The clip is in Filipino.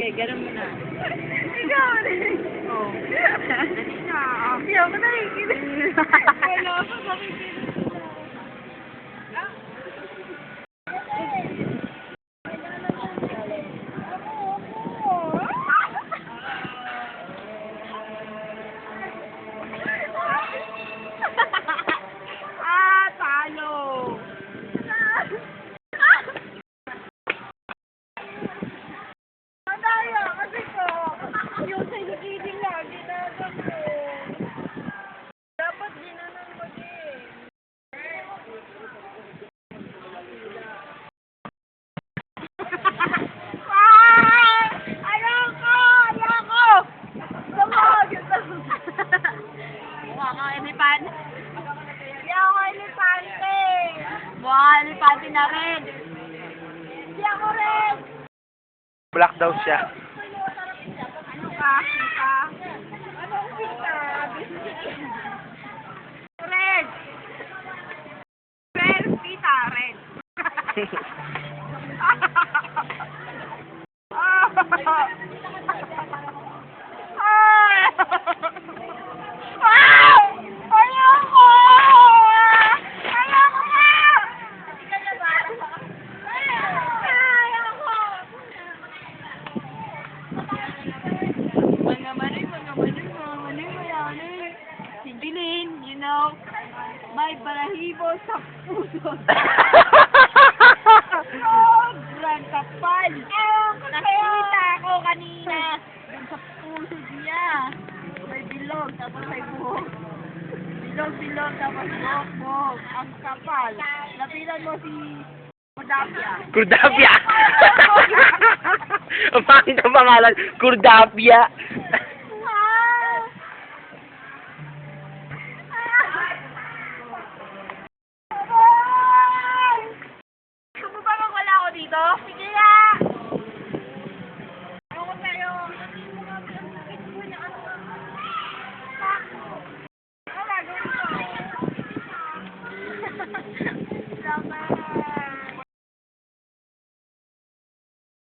Sige, ganun mo na. Ikaw rin. Oo. Dali na. Hindi ako nakikinig. Wala ako nakikinig. Talo! Madaya, kasi ko, yung sa higiding lagi na ako. Dapat ginanon mo din. Ayoko! Samahag ito. Mukha kang elepan. Hindi ako elepante. Mukha kang elepante na rin. Hindi ako rin. Black daw siya. Ano ka? Pita? Anong pita? Red. Red, pita, red. Ayoko! Ayoko nga! Ayoko! Mga maning, mayanin. Si Bilin, you know, may balahibo sa puso. Sobrang kapal. Nakita ako kanina. Doon sa puso niya. May bilog, tapos may buhok. Bilog, tapos buhok. Ang kapal. Lapitan mo si Kurdapia. Kurdapia! Ang pangit ang pangalan, Kurdapia. Gusto mo ba wala ako dito? Sige na! Ako sa'yo. Ano gagawin ko? Tama.